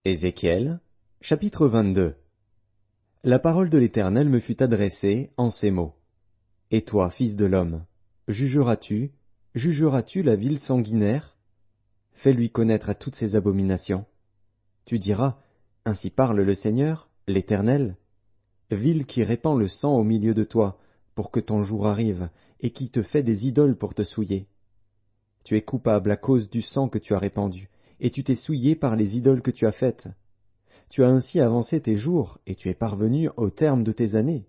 Ézéchiel, chapitre 22. La parole de l'Éternel me fut adressée en ces mots. Et toi, fils de l'homme, jugeras-tu la ville sanguinaire? Fais-lui connaître à toutes ses abominations. Tu diras, ainsi parle le Seigneur, l'Éternel, ville qui répand le sang au milieu de toi, pour que ton jour arrive, et qui te fait des idoles pour te souiller. Tu es coupable à cause du sang que tu as répandu, et tu t'es souillé par les idoles que tu as faites. Tu as ainsi avancé tes jours, et tu es parvenu au terme de tes années.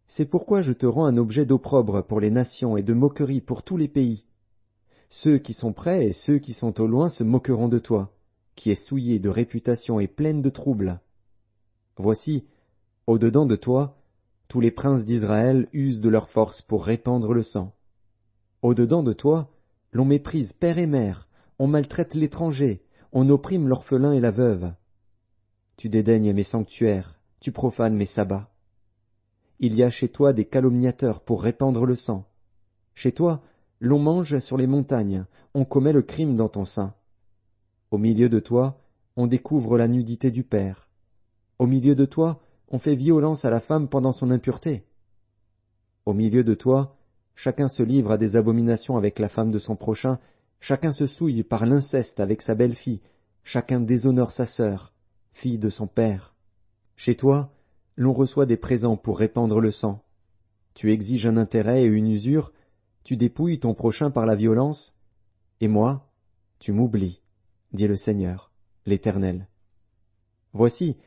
C'est pourquoi je te rends un objet d'opprobre pour les nations et de moquerie pour tous les pays. Ceux qui sont près et ceux qui sont au loin se moqueront de toi, qui es souillé de réputation et pleine de troubles. Voici, au-dedans de toi, tous les princes d'Israël usent de leur force pour répandre le sang. Au-dedans de toi, l'on méprise père et mère, on maltraite l'étranger, on opprime l'orphelin et la veuve. Tu dédaignes mes sanctuaires, tu profanes mes sabbats. Il y a chez toi des calomniateurs pour répandre le sang. Chez toi, l'on mange sur les montagnes, on commet le crime dans ton sein. Au milieu de toi, on découvre la nudité du père. Au milieu de toi, on fait violence à la femme pendant son impureté. Au milieu de toi, chacun se livre à des abominations avec la femme de son prochain, chacun se souille par l'inceste avec sa belle-fille, chacun déshonore sa sœur, fille de son père. Chez toi, l'on reçoit des présents pour répandre le sang. Tu exiges un intérêt et une usure, tu dépouilles ton prochain par la violence, et moi, tu m'oublies, dit le Seigneur, l'Éternel. Voici,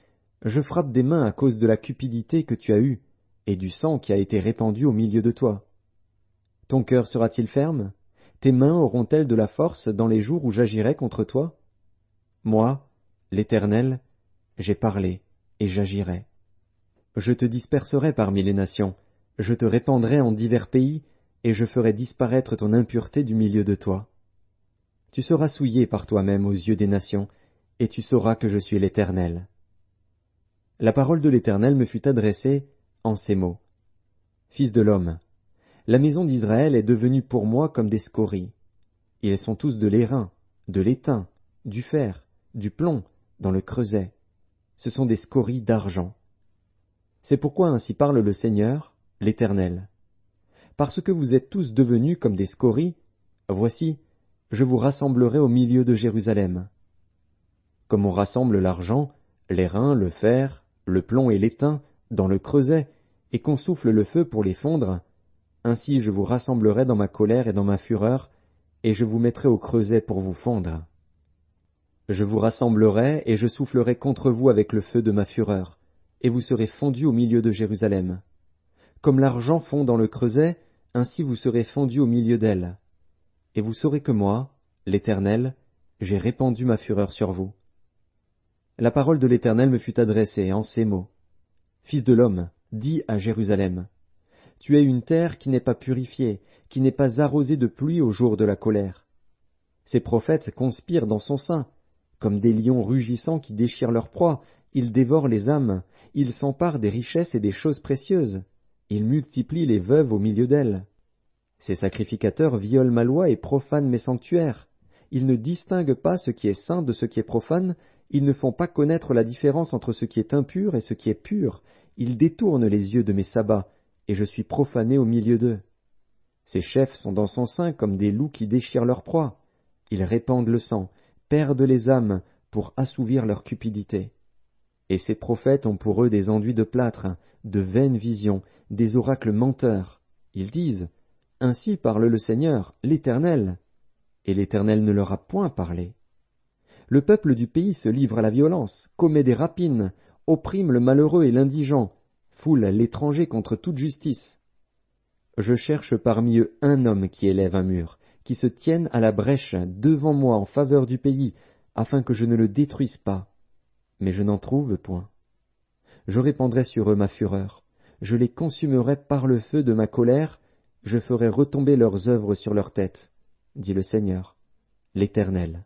je frappe des mains à cause de la cupidité que tu as eue, et du sang qui a été répandu au milieu de toi. Ton cœur sera-t-il ferme? Tes mains auront-elles de la force dans les jours où j'agirai contre toi? Moi, l'Éternel, j'ai parlé, et j'agirai. Je te disperserai parmi les nations, je te répandrai en divers pays, et je ferai disparaître ton impureté du milieu de toi. Tu seras souillé par toi-même aux yeux des nations, et tu sauras que je suis l'Éternel. La parole de l'Éternel me fut adressée en ces mots. Fils de l'homme, la maison d'Israël est devenue pour moi comme des scories. Ils sont tous de l'airain, de l'étain, du fer, du plomb, dans le creuset. Ce sont des scories d'argent. C'est pourquoi ainsi parle le Seigneur, l'Éternel. Parce que vous êtes tous devenus comme des scories, voici, je vous rassemblerai au milieu de Jérusalem. Comme on rassemble l'argent, l'airain, le fer, le plomb et l'étain dans le creuset, et qu'on souffle le feu pour les fondre, ainsi je vous rassemblerai dans ma colère et dans ma fureur, et je vous mettrai au creuset pour vous fondre. Je vous rassemblerai et je soufflerai contre vous avec le feu de ma fureur, et vous serez fondus au milieu de Jérusalem. Comme l'argent fond dans le creuset, ainsi vous serez fondus au milieu d'elle. Et vous saurez que moi, l'Éternel, j'ai répandu ma fureur sur vous. La parole de l'Éternel me fut adressée en ces mots. Fils de l'homme, dis à Jérusalem, tu es une terre qui n'est pas purifiée, qui n'est pas arrosée de pluie au jour de la colère. Ces prophètes conspirent dans son sein, comme des lions rugissants qui déchirent leur proie, ils dévorent les âmes, ils s'emparent des richesses et des choses précieuses, ils multiplient les veuves au milieu d'elles. Ces sacrificateurs violent ma loi et profanent mes sanctuaires. Ils ne distinguent pas ce qui est saint de ce qui est profane, ils ne font pas connaître la différence entre ce qui est impur et ce qui est pur, ils détournent les yeux de mes sabbats, et je suis profané au milieu d'eux. Ces chefs sont dans son sein comme des loups qui déchirent leur proie. Ils répandent le sang, perdent les âmes pour assouvir leur cupidité. Et ces prophètes ont pour eux des enduits de plâtre, de vaines visions, des oracles menteurs. Ils disent, « Ainsi parle le Seigneur, l'Éternel. » Et l'Éternel ne leur a point parlé. Le peuple du pays se livre à la violence, commet des rapines, opprime le malheureux et l'indigent, foule l'étranger contre toute justice. Je cherche parmi eux un homme qui élève un mur, qui se tienne à la brèche devant moi en faveur du pays, afin que je ne le détruise pas. Mais je n'en trouve point. Je répandrai sur eux ma fureur, je les consumerai par le feu de ma colère, je ferai retomber leurs œuvres sur leur tête, dit le Seigneur, l'Éternel.